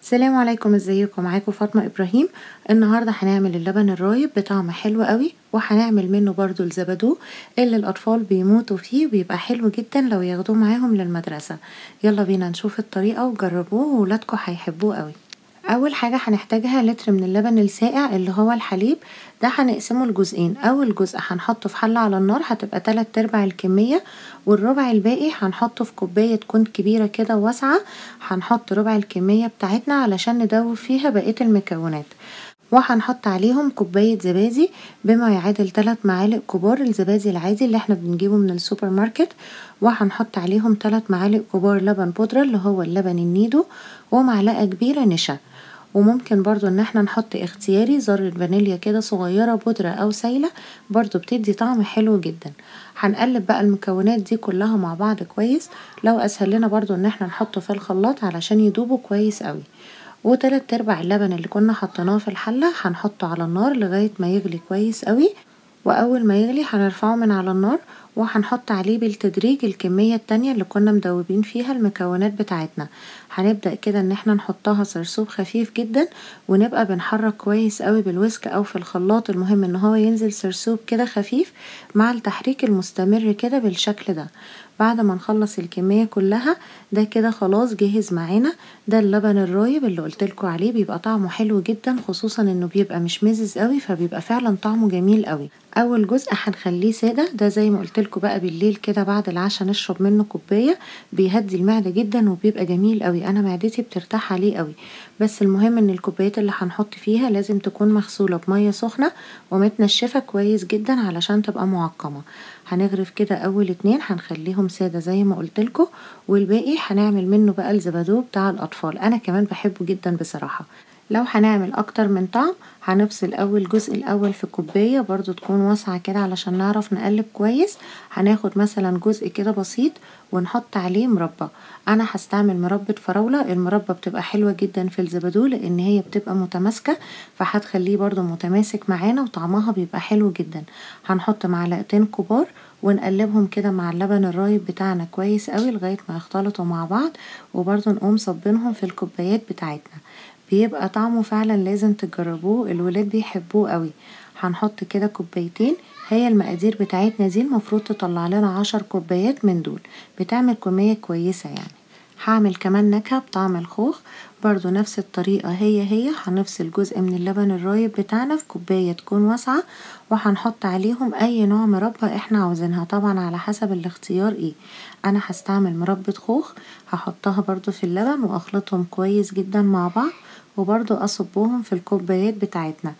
السلام عليكم، ازيكم؟ معاكم فاطمة ابراهيم. النهاردة هنعمل اللبن الرايب بطعم حلو قوي، وهنعمل منه برضو الزبادو اللي الاطفال بيموتوا فيه، وبيبقى حلو جدا لو ياخدوه معاهم للمدرسة. يلا بينا نشوف الطريقة وجربوه وولادكم هيحبوه قوي. اول حاجة هنحتاجها لتر من اللبن الساقع اللي هو الحليب. ده هنقسمه لجزئين، اول جزء هنحطه في حلة على النار هتبقى 3/4 الكمية، والربع الباقي هنحطه في كوباية تكون كبيرة كده واسعة. هنحط ربع الكمية بتاعتنا علشان ندوب فيها بقية المكونات، وهنحط عليهم كوباية زبادي بما يعادل 3 معالق كبار الزبادي العادي اللي احنا بنجيبه من السوبر ماركت، وهنحط عليهم 3 معالق كبار لبن بودرة اللي هو اللبن النيدو، ومعلقة كبيرة نشا. وممكن برضو ان احنا نحط اختياري ذرة فانيليا كده صغيرة بودرة او سايلة، برضو بتدي طعم حلو جدا. هنقلب بقى المكونات دي كلها مع بعض كويس. لو اسهل لنا برضو ان احنا نحطه في الخلاط علشان يدوبوا كويس قوي. و3/4 اللبن اللي كنا حطيناه في الحلة هنحطه على النار لغاية ما يغلي كويس قوي، واول ما يغلي هنرفعه من على النار، وهنحط عليه بالتدريج الكمية التانية اللي كنا مدوبين فيها المكونات بتاعتنا. هنبدأ كده ان احنا نحطها سرسوب خفيف جدا، ونبقى بنحرك كويس قوي بالويسك او في الخلاط، المهم ان هو ينزل سرسوب كده خفيف مع التحريك المستمر كده بالشكل ده. بعد ما نخلص الكمية كلها، ده كده خلاص جهز معانا. ده اللبن الرايب اللي قلتلكوا عليه، بيبقى طعمه حلو جدا، خصوصا انه بيبقى مش مزز قوي، فبيبقى فعلا طعمه جميل قوي. اول جزء هنخليه سادة، ده زي ما قلتلكوا بقى بالليل كده بعد العشاء نشرب منه كوباية، بيهدي المعدة جدا وبيبقى جميل قوي، انا معدتي بترتاح عليه قوي. بس المهم ان الكوبايات اللي هنحط فيها لازم تكون مغسولة بمية سخنة ومتنشفة كويس جدا علشان تبقى معقمة. هنغرف كده اول 2 هنخليهم سادة زي ما قلتلكوا، والباقي هنعمل منه بقى الزبادو بتاع الاطفال، انا كمان بحبه جدا بصراحة. لو هنعمل اكتر من طعم هنفصل اول جزء الاول في كوباية برضو تكون واسعة كده علشان نعرف نقلب كويس. هناخد مثلا جزء كده بسيط ونحط عليه مربى. انا هستعمل مربى فراولة، المربى بتبقى حلوة جدا في الزبادو لان هي بتبقى متماسكة، فهتخليه برضو متماسك معانا وطعمها بيبقى حلو جدا. هنحط معلقتين كبار ونقلبهم كده مع اللبن الرايب بتاعنا كويس قوي لغاية ما يختلطوا مع بعض، وبرضو نقوم صبينهم في الكوبايات بتاعتنا. بيبقى طعمه فعلا لازم تجربوه، الولاد بيحبوه قوي. هنحط كده كوبايتين، هي المقادير بتاعتنا دي المفروض تطلع لنا 10 كوبايات من دول، بتعمل كمية كويسة يعني. هعمل كمان نكهة بطعم الخوخ، برضو نفس الطريقة هي هنفصل جزء من اللبن الرايب بتاعنا في كوباية تكون واسعة، وهنحط عليهم اي نوع مربى احنا عاوزينها، طبعا على حسب الاختيار ايه. انا هستعمل مربى خوخ، هحطها برضو في اللبن واخلطهم كويس جدا مع بعض، وبرضو اصبهم في الكوبايات بتاعتنا.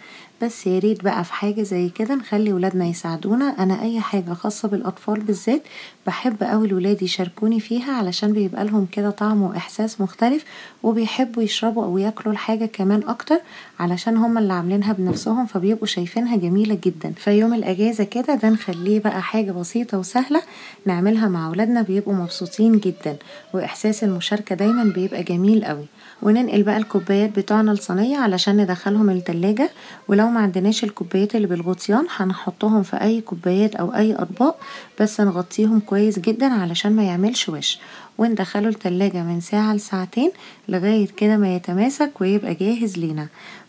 بس ياريت بقى في حاجة زي كده نخلي ولادنا يساعدونا، انا اي حاجة خاصة بالاطفال بالذات بحب اوي الولاد يشاركوني فيها، علشان بيبقى لهم كده طعم واحساس مختلف، وبيحبوا يشربوا او ياكلوا الحاجة كمان اكتر علشان هما اللي عاملينها بنفسهم، فبيبقوا شايفينها جميلة جدا. فيوم الاجازة كده ده نخليه بقى حاجة بسيطة وسهلة نعملها مع ولادنا، بيبقوا مبسوطين جدا، واحساس المشاركة دايما بيبقى جميل قوي. وننقل بقى الكوبايات بتوعنا الصينية علشان ندخلهم التلاجة. ولو ما عندناش الكوبايات اللي بالغطيان هنحطهم في اي كوبايات او اي اطباق، بس نغطيهم كويس جدا علشان ما يعملش وش، وندخله التلاجة من ساعة لساعتين لغاية كده ما يتماسك ويبقى جاهز لينا.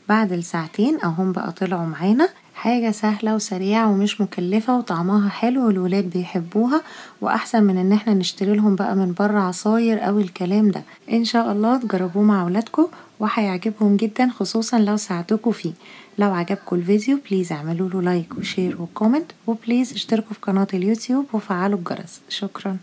بعد الساعتين اهم بقى طلعوا معانا، حاجة سهلة وسريعة ومش مكلفة وطعمها حلو والولاد بيحبوها، واحسن من ان احنا نشتري لهم بقى من بره عصاير او الكلام ده. ان شاء الله تجربوه مع ولادكم وهيعجبهم جدا، خصوصا لو ساعدوكوا فيه. لو عجبكم الفيديو بليز اعملوا له لايك وشير وكومنت، وبليز اشتركوا في قناة اليوتيوب وفعلوا الجرس. شكرا.